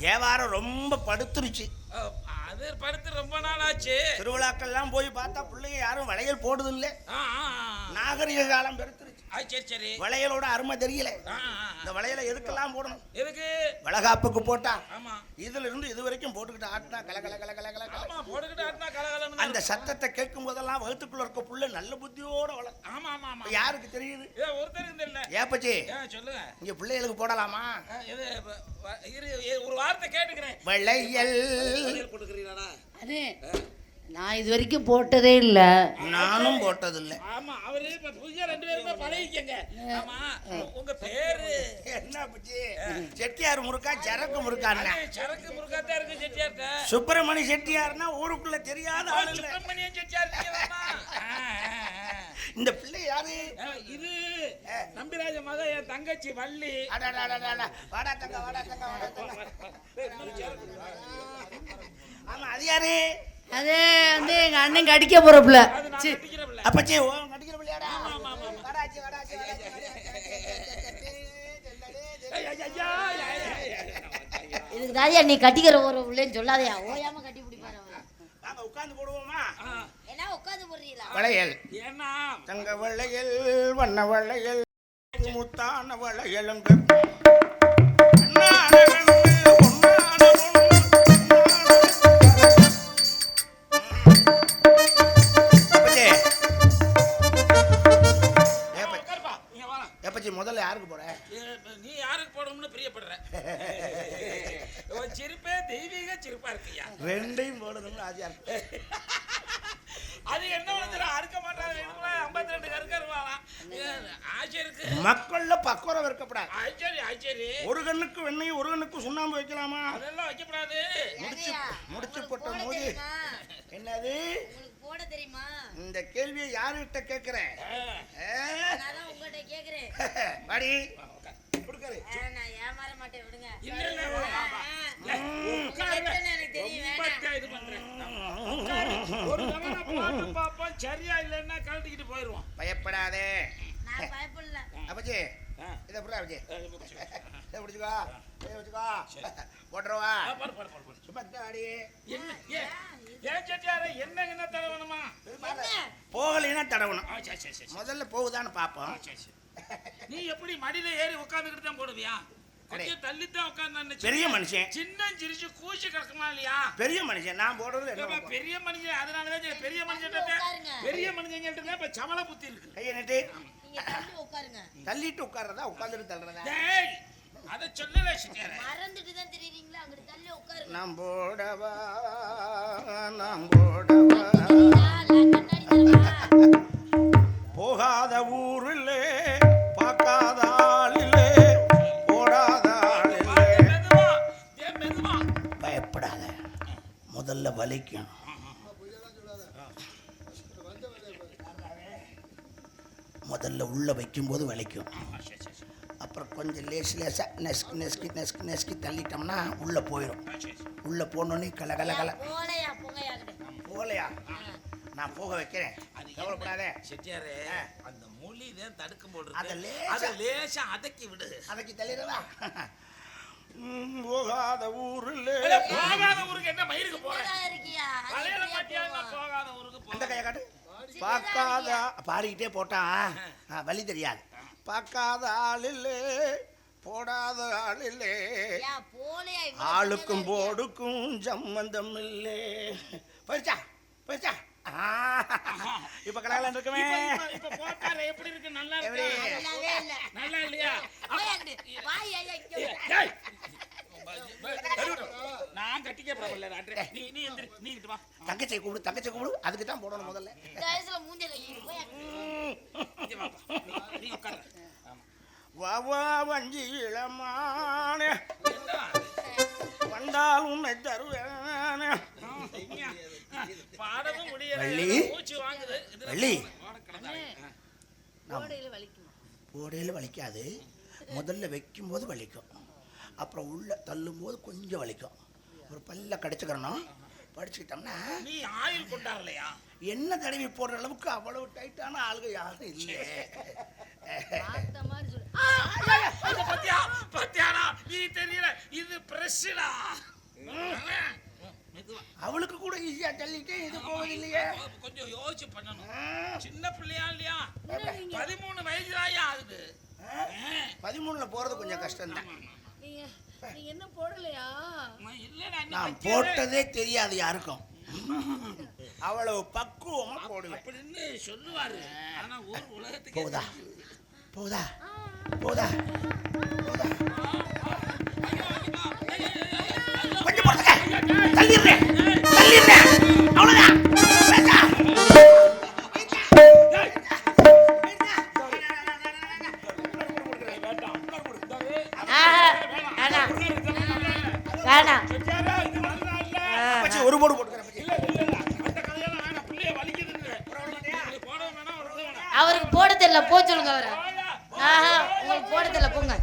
வியாபாரம் ரொம்ப படுத்துருச்சு. அது படுத்து ரொம்ப நாள் ஆச்சு. திருவிழாக்கள்லாம் போய் பார்த்தா பிள்ளைங்க யாரும் வளையல் போடுது இல்ல. நாகரிக காலம் பெருத்துருச்சு. சரி சரி. வளையலோட அருமை தெரியல. இந்த வளையலை எதுக்கெல்லாம் போடணும்? எதுக்கு? வளகாப்புக்கு போட்டா. ஆமா. இதுல இருந்து இது வரைக்கும் போட்டுக்கிட்டு ஆட்டினா கல கல கல கல கல. ஆமா, போட்டுக்கிட்டு ஆட்டினா கலகலன்னு. அந்த சத்தத்தை கேட்கும் போதெல்லாம் வகுத்துக்குள்ள இருக்க புள்ள நல்ல புத்தியோட வளரும். ஆமா ஆமா ஆமா. யாருக்கு தெரியுது? ஒருத்தருக்கு தெரியல. ஏப்பச்சி சொல்லுங்க. இங்க பிள்ளைகளுக்கு போடலாமா? ஒரு வார்த்தை கேட்டுக்கிறேன். வளையல் போட்டுக்கிறீங்களா? அண்ணே, நான் இது வரைக்கும் போட்டதே இல்ல. நானும் போட்டது இல்ல. ஆமா, அவரு இப்ப புதியா 2 பேருமே பழகிக்கங்க. ஆமா, உங்க பேரு என்ன பச்சி? செட்டியார் முருகா சரக்கு முருகான்னா? சரக்கு முருகா தான் இருக்கு செட்டியார்ட்ட. சுப்பிரமணி செட்டியார்னா ஊருக்குள்ள தெரியாத ஆளு இல்ல. சுப்பிரமணியன் செட்டியார் இருக்கீங்களா? இந்த பிள்ளை யாரு? இது நம்பிராஜ மக, என் தங்கச்சி வள்ளி. அடடடடடட. வாடா தங்க, வாடா தங்க, வாடா தங்க. ஆமா, அது யாரு? அது வந்து எங்க அண்ணன் கடிக்க போறப்புல. அப்பச்சி ஓ நடிக்கிற பிள்ளையாடா? வாடாச்சி வாடாச்சி. இதுக்கு தாயா நீ கட்டிக்கிற ஒரு பிள்ளைன்னு சொல்லாதயா. ஓயாம கட்டி பிடிப்பாரு அவரு. நாங்க உட்கார்ந்து போடுவோமா? என்ன உட்கார்ந்து போடுறீங்களா? வளையல் ஏன்னா தங்க வளையல் வண்ண வளையல் முத்தான வளையலுங்க. முதல்ல யாருக்கு போற? நீ யாருக்கு போடணும்னு பிரியப்படுற? சிரிப்பே தெய்வீக சிரிப்பா இருக்கியா. ரெண்டையும் போடணும்னு ஆசையா இருக்கு. அது என்ன வந்து அறுக்க மாட்டாங்க. 52 கருக்க இருவாங்க. ஆசை இருக்கு. மக்கள்ல பக்குவரம் இருக்கப்படாது. ஆச்சரி ஆச்சரி. ஒரு கண்ணுக்கு வெண்ணெய் ஒரு கண்ணுக்கு சுண்ணாம்பு வைக்கலாமா? அதெல்லாம் வைக்கப்படாது. முடிச்சு போட்ட மோதி என்னது போட தெரியுமா? இந்த கேள்வியை யாருகிட்ட கேக்குறேன்? நான் உங்ககிட்ட கேக்குறேன். வாடி குடுக்கறே. நான் ஏமாற மாட்டேன், விடுங்க. இல்ல இல்ல எனக்கு தெரியும். வேணாம். இது பண்றேன். ஒரு தடவை பாட்டு பாப்போம். சரியா இல்லன்னா கழட்டிக்கிட்டு போயிடுவோம். பயப்படாதே. நான் பயப்படல. அப்பச்சி இத புறா அப்பச்சி. இத புடிச்சுக்கோ. இத வச்சுக்கோ. போட்றவா. சும்மா தாடி. என்ன ஏன் செட்டியாரே என்ன தடவணுமா? போகலைன்னா தடவணும். சரி சரி சரி. முதல்ல போகுதான்னு பாப்போம். நீ எப்படி மடியில ஏறி உட்கார்ந்துக்கிட்டு தான் போடுவியா? கொஞ்சம் தள்ளி தான் உட்கார்ந்து. பெரிய மனுஷன் சின்ன சிரிச்சு கூசி கிடக்குமா இல்லையா? பெரிய மனுஷன் நான் போடுறது என்ன? பெரிய மனுஷன். அதனாலதான் பெரிய மனுஷன் இப்ப சமல புத்தி இருக்கு. கையை நட்டு நீங்க தள்ளி உட்காருங்க. தள்ளிட்டு உட்கார்றதா உட்கார்ந்துட்டு தள்ளுறதா? டேய் அத சொல்லல சிட்டியாரே. மறந்துட்டு தான் தெரியுறீங்களா? அங்க தள்ளி உட்காருங்க. நான் போடவா போகாத ஊரிலே பார்க்காத ஆளிலே போடாத ஆளிலே. பயப்படாத. முதல்ல வலிக்கும். முதல்ல உள்ள வைக்கும்போது வலிக்கும். அப்புறம் கொஞ்சம் லேசா நெஸ்கி நெஸ்கி நெஸ்கி நெஸ்கி தள்ளிட்டோம்னா உள்ள போயிடும். உள்ள போனோடனே கல கல கல. போகலையா? நான் போக வைக்கிறேன். கவலைப்படாதே செட்டியாரே. அந்த மொழி தான் தடுக்கும் போது அத லேசா அதக்கி விடு. அதக்கி தள்ளிடுறதா? போகாத ஊருல. போகாத ஊருக்கு என்ன மயிருக்கு போறேன்? வளையல மாட்டியாங்க. போகாத ஊருக்கு போ. அந்த கையை காட்டு. பார்க்காத பாடிக்கிட்டே போட்டான். வலி தெரியாது. பார்க்காத ஆளில்லே போடாத ஆளில்லே ஆளுக்கும் போடுக்கும் சம்பந்தம் இல்லே. போயிடுச்சா போயிடுச்சா? இப்ப கலகலன்னு இருக்குமே. இப்ப போட்டால எப்படி இருக்கு? நல்லா இருக்கு. நல்லா இல்லையா? நான் கட்டிக்க போறேன். நீ எந்திரி. நீ கிட்ட வா. தங்கச்சி கூப்பிடு. தங்கச்சி கூப்பிடு. அதுக்கு தான் போடணும் முதல்ல. நீ உட்காரு. வா வஞ்சி இளமான வந்தால் உன்னை தருவேன். பாடவும் முடியல. மூச்சு வாங்குது. வள்ளி வலிக்கும். போடையில வலிக்காது. முதல்ல வைக்கும் போது வலிக்கும். அப்புறம் உள்ள தள்ளும் போது கொஞ்சம் வலிக்கும். ஒரு பல்ல கடிச்சுக்கிறணும். படிச்சுக்கிட்டோம்னா நீ ஆயில் கொண்டாடலையா? என்ன தடவி போடுற அளவுக்கு அவ்வளவு டைட்டான ஆளுக யாரும் இல்லை. பத்தியானா நீ தெரியல. இது இது பிரஷ்டா. அவளுக்கு கூட ஈஸியா தள்ளிட்டு இது போகுது இல்லையே. கொஞ்சம் யோசிச்சு பண்ணணும். சின்ன பிள்ளையா இல்லையா? 13 வயசு தான் ஆகுது. 13ல போறது கொஞ்சம் கஷ்டம் தான். நீங்க என்ன போடலையா? இல்லடா, நான் போட்டதே தெரியாது யாருக்கும். அவ்வளவு பக்குவமா போடுவேன் அப்படின்னு சொல்லுவாரு. ஆனா ஊர் உலகத்துக்கு போதா போதா போதா போதா கொஞ்சம் போடுங்க. தள்ளிடுறேன் தள்ளிடுறேன் அவ்வளவுதான். வேண்டா. வேணாம் மச்சி, ஒரு போடு போட்டுக்கிறேன் மச்சி. அவருக்கு போட தெரியல, போ சொல்லுங்க அவரை. உங்களுக்கு போட தெரியல, போங்க.